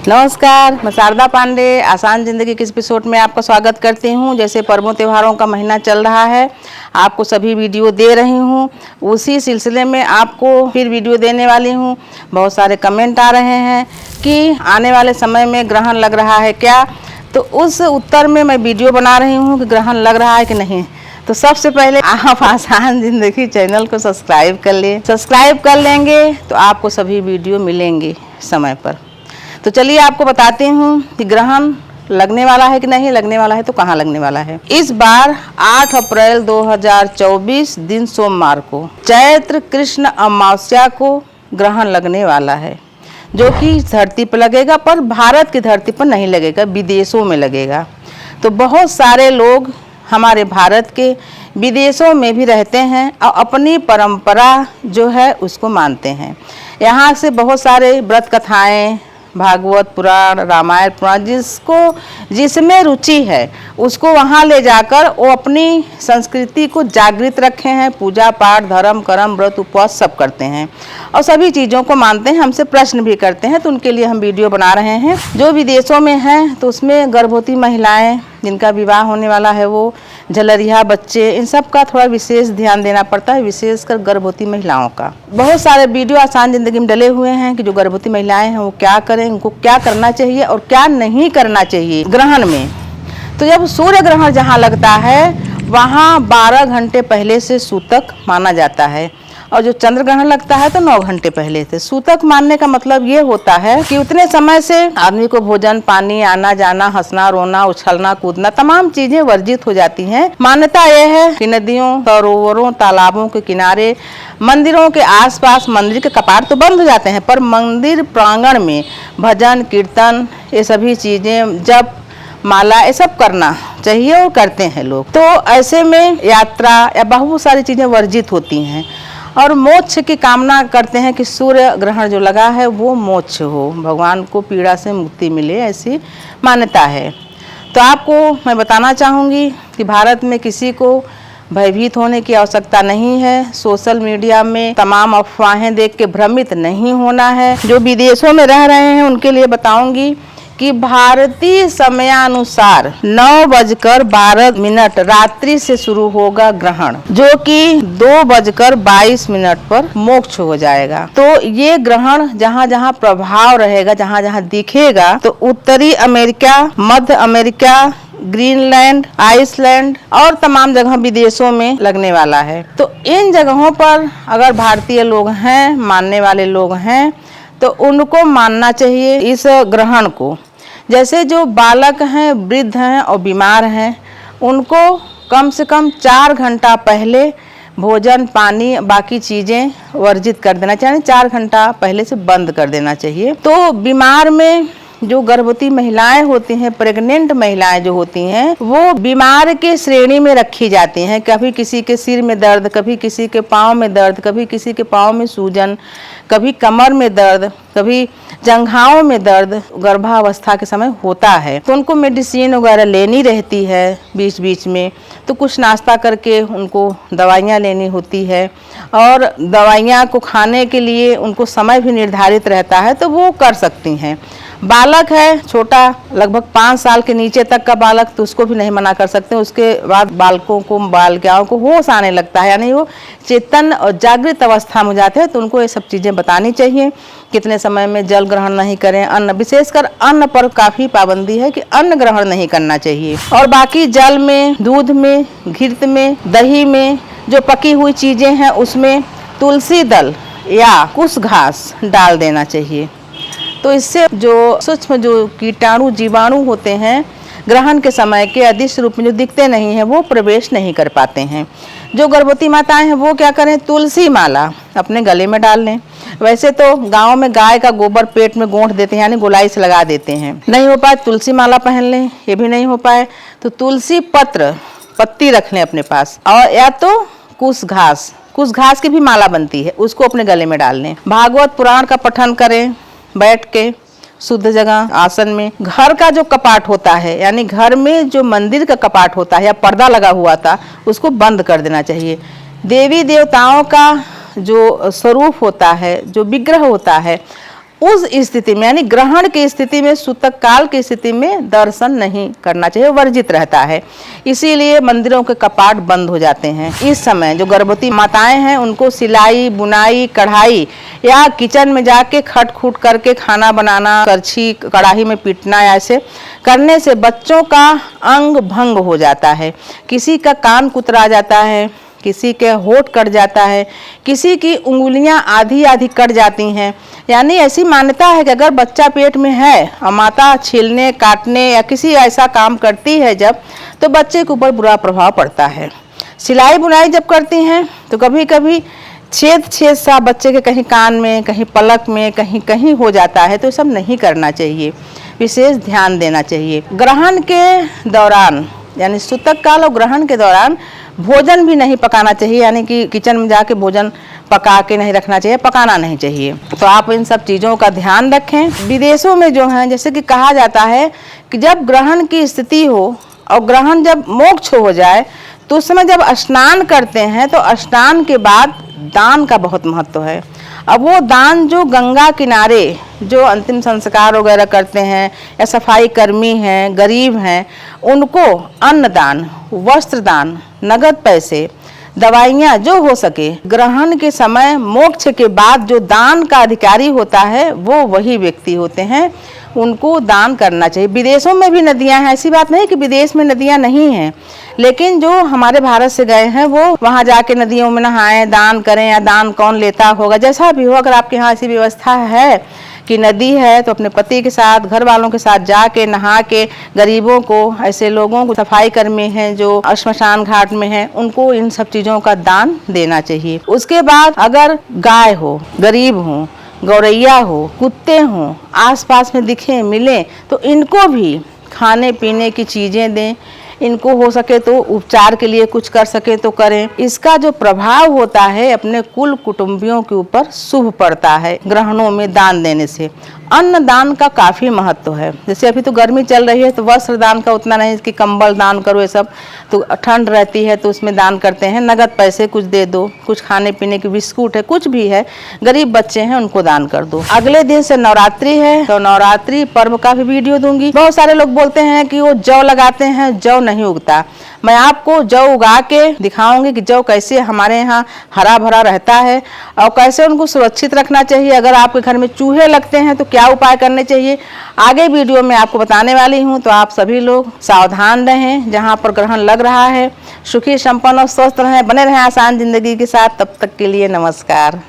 नमस्कार, मैं शारदा पांडे आसान ज़िंदगी के इस एपिसोड में आपका स्वागत करती हूं। जैसे पर्वों त्योहारों का महीना चल रहा है, आपको सभी वीडियो दे रही हूं, उसी सिलसिले में आपको फिर वीडियो देने वाली हूं। बहुत सारे कमेंट आ रहे हैं कि आने वाले समय में ग्रहण लग रहा है क्या, तो उस उत्तर में मैं वीडियो बना रही हूँ कि ग्रहण लग रहा है कि नहीं। तो सबसे पहले आप आसान ज़िंदगी चैनल को सब्सक्राइब कर लें। सब्सक्राइब कर लेंगे तो आपको सभी वीडियो मिलेंगे समय पर। तो चलिए आपको बताती हूँ कि ग्रहण लगने वाला है कि नहीं लगने वाला है, तो कहाँ लगने वाला है। इस बार 8 अप्रैल 2024 दिन सोमवार को चैत्र कृष्ण अमावस्या को ग्रहण लगने वाला है, जो कि धरती पर लगेगा, पर भारत की धरती पर नहीं लगेगा, विदेशों में लगेगा। तो बहुत सारे लोग हमारे भारत के विदेशों में भी रहते हैं और अपनी परंपरा जो है उसको मानते हैं। यहाँ से बहुत सारे व्रत कथाएँ, भागवत पुराण, रामायण पुराण, जिसमें रुचि है उसको वहाँ ले जाकर वो अपनी संस्कृति को जागृत रखे हैं। पूजा पाठ, धर्म कर्म, व्रत उपवास सब करते हैं और सभी चीज़ों को मानते हैं। हमसे प्रश्न भी करते हैं, तो उनके लिए हम वीडियो बना रहे हैं। जो विदेशों में हैं तो उसमें गर्भवती महिलाएं जिनका विवाह होने वाला है, वो झलरिया बच्चे, इन सब का थोड़ा विशेष ध्यान देना पड़ता है, विशेषकर गर्भवती महिलाओं का। बहुत सारे वीडियो आसान ज़िंदगी में डले हुए हैं कि जो गर्भवती महिलाएं हैं वो क्या करें, उनको क्या करना चाहिए और क्या नहीं करना चाहिए ग्रहण में। तो जब सूर्य ग्रहण जहाँ लगता है वहाँ 12 घंटे पहले से सूतक माना जाता है, और जो चंद्र ग्रहण लगता है तो 9 घंटे पहले से। सूतक मानने का मतलब ये होता है कि उतने समय से आदमी को भोजन पानी, आना जाना, हंसना रोना, उछलना कूदना, तमाम चीजें वर्जित हो जाती हैं। मान्यता यह है कि नदियों, सरोवरों, तालाबों के किनारे, मंदिरों के आसपास मंदिर के कपाट तो बंद हो जाते हैं, पर मंदिर प्रांगण में भजन कीर्तन, ये सभी चीजें, जप माला, ये सब करना चाहिए और करते हैं लोग। तो ऐसे में यात्रा या बहुत सारी चीजें वर्जित होती हैं और मोक्ष की कामना करते हैं कि सूर्य ग्रहण जो लगा है वो मोक्ष हो, भगवान को पीड़ा से मुक्ति मिले, ऐसी मान्यता है। तो आपको मैं बताना चाहूँगी कि भारत में किसी को भयभीत होने की आवश्यकता नहीं है। सोशल मीडिया में तमाम अफवाहें देख के भ्रमित नहीं होना है। जो विदेशों में रह रहे हैं उनके लिए बताऊंगी कि भारतीय समयानुसार 9:12 रात्रि से शुरू होगा ग्रहण, जो कि 2:22 पर मोक्ष हो जाएगा। तो ये ग्रहण जहाँ जहाँ प्रभाव रहेगा, जहाँ जहाँ दिखेगा, तो उत्तरी अमेरिका, मध्य अमेरिका, ग्रीनलैंड, आइसलैंड और तमाम जगह विदेशों में लगने वाला है। तो इन जगहों पर अगर भारतीय लोग हैं, मानने वाले लोग हैं, तो उनको मानना चाहिए इस ग्रहण को। जैसे जो बालक हैं, वृद्ध हैं और बीमार हैं, उनको कम से कम 4 घंटा पहले भोजन पानी बाकी चीज़ें वर्जित कर देना चाहिए, 4 घंटा पहले से बंद कर देना चाहिए। तो बीमार में जो गर्भवती महिलाएं होती हैं, प्रेग्नेंट महिलाएं जो होती हैं, वो बीमार के श्रेणी में रखी जाती हैं। कभी किसी के सिर में दर्द, कभी किसी के पाँव में दर्द, कभी किसी के पाँव में सूजन, कभी कमर में दर्द, कभी जंघाओं में दर्द गर्भावस्था के समय होता है। तो उनको मेडिसिन वगैरह लेनी रहती है बीच बीच में, तो कुछ नाश्ता करके उनको दवाइयाँ लेनी होती है, और दवाइयाँ को खाने के लिए उनको समय भी निर्धारित रहता है, तो वो कर सकती हैं। बालक है छोटा, लगभग 5 साल के नीचे तक का बालक, तो उसको भी नहीं मना कर सकते। उसके बाद बालकों को, बालिकाओं को होश आने लगता है, यानी वो चेतन और जागृत अवस्था में जाते हैं, तो उनको ये सब चीज़ें बतानी चाहिए। कितने समय में जल ग्रहण नहीं करें, अन्न, विशेषकर अन्न पर काफ़ी पाबंदी है कि अन्न ग्रहण नहीं करना चाहिए। और बाकी जल में, दूध में, घृत में, दही में, जो पकी हुई चीज़ें हैं उसमें तुलसी दल या कुश घास डाल देना चाहिए। तो इससे जो सूक्ष्म जो कीटाणु जीवाणु होते हैं ग्रहण के समय के अदृश्य रूप में जो दिखते नहीं हैं, वो प्रवेश नहीं कर पाते हैं। जो गर्भवती माताएं हैं वो क्या करें, तुलसी माला अपने गले में डाल लें। वैसे तो गांव में गाय का गोबर पेट में गोंठ देते हैं, यानी गोलाई से लगा देते हैं। नहीं हो पाए तुलसी माला पहन लें, ये भी नहीं हो पाए तो तुलसी पत्ती रख लें अपने पास, और या तो कुश घास की भी माला बनती है, उसको अपने गले में डाल लें। भागवत पुराण का पठन करें बैठ के शुद्ध जगह आसन में। घर का जो कपाट होता है, यानी घर में जो मंदिर का कपाट होता है या पर्दा लगा हुआ था, उसको बंद कर देना चाहिए। देवी देवताओं का जो स्वरूप होता है, जो विग्रह होता है, उस स्थिति में यानी ग्रहण की स्थिति में, सूतक काल की स्थिति में दर्शन नहीं करना चाहिए, वर्जित रहता है। इसीलिए मंदिरों के कपाट बंद हो जाते हैं। इस समय जो गर्भवती माताएं हैं उनको सिलाई, बुनाई, कढ़ाई या किचन में जाके खट खूट करके खाना बनाना, करछी कढ़ाई में पीटना, ऐसे करने से बच्चों का अंग भंग हो जाता है। किसी का कान कुतरा जाता है, किसी के होठ कट जाता है, किसी की उंगलियां आधी आधी कट जाती हैं। यानी ऐसी मान्यता है कि अगर बच्चा पेट में है और माता छीलने, काटने या किसी ऐसा काम करती है जब, तो बच्चे के ऊपर बुरा प्रभाव पड़ता है। सिलाई बुनाई जब करती हैं तो कभी कभी छेद छेद सा बच्चे के कहीं कान में, कहीं पलक में, कहीं कहीं हो जाता है, तो ये सब नहीं करना चाहिए, विशेष ध्यान देना चाहिए। ग्रहण के दौरान यानी सूतक काल और ग्रहण के दौरान भोजन भी नहीं पकाना चाहिए, यानी कि किचन में जाके भोजन पका के नहीं रखना चाहिए, पकाना नहीं चाहिए। तो आप इन सब चीज़ों का ध्यान रखें। विदेशों में जो है, जैसे कि कहा जाता है कि जब ग्रहण की स्थिति हो और ग्रहण जब मोक्ष हो जाए तो उस समय जब स्नान करते हैं तो स्नान के बाद दान का बहुत महत्व है। अब वो दान जो गंगा किनारे जो अंतिम संस्कार वगैरह करते हैं या सफाई कर्मी हैं, गरीब हैं, उनको अन्नदान, वस्त्र दान, नगद पैसे, दवाइयाँ जो हो सके, ग्रहण के समय मोक्ष के बाद जो दान का अधिकारी होता है वो वही व्यक्ति होते हैं, उनको दान करना चाहिए। विदेशों में भी नदियां हैं, ऐसी बात नहीं कि विदेश में नदियां नहीं हैं, लेकिन जो हमारे भारत से गए हैं वो वहां जाके नदियों में नहाएं, दान करें, या दान कौन लेता होगा, जैसा भी हो, अगर आपके यहाँ ऐसी व्यवस्था है कि नदी है तो अपने पति के साथ, घर वालों के साथ जाके नहा के गरीबों को, ऐसे लोगों को, सफाई कर्मी हैं जो श्मशान घाट में हैं, उनको इन सब चीज़ों का दान देना चाहिए। उसके बाद अगर गाय हो, गरीब हो, गौरैया हो, कुत्ते हों, आसपास में दिखें, मिलें, तो इनको भी खाने पीने की चीज़ें दें। इनको हो सके तो उपचार के लिए कुछ कर सके तो करें। इसका जो प्रभाव होता है अपने कुल कुटुंबियों के ऊपर शुभ पड़ता है ग्रहणों में दान देने से। अन्न दान का काफ़ी महत्व है। जैसे अभी तो गर्मी चल रही है तो वस्त्र दान का उतना नहीं कि कंबल दान करो, ये सब तो ठंड रहती है तो उसमें दान करते हैं। नगद पैसे कुछ दे दो, कुछ खाने पीने के बिस्कुट है, कुछ भी है, गरीब बच्चे हैं उनको दान कर दो। अगले दिन से नवरात्रि है तो नवरात्रि पर्व का भी वीडियो दूंगी। बहुत सारे लोग बोलते हैं कि वो जौ लगाते हैं, जौ नहीं उगता। मैं आपको जौ उगा के दिखाऊंगी कि जौ कैसे हमारे यहाँ हरा भरा रहता है और कैसे उनको सुरक्षित रखना चाहिए। अगर आपके घर में चूहे लगते हैं तो क्या उपाय करने चाहिए, आगे वीडियो में आपको बताने वाली हूँ। तो आप सभी लोग सावधान रहें, जहाँ पर ग्रहण लग रहा है सुखी, संपन्न और स्वस्थ रहें, बने रहें आसान जिंदगी के साथ। तब तक के लिए नमस्कार।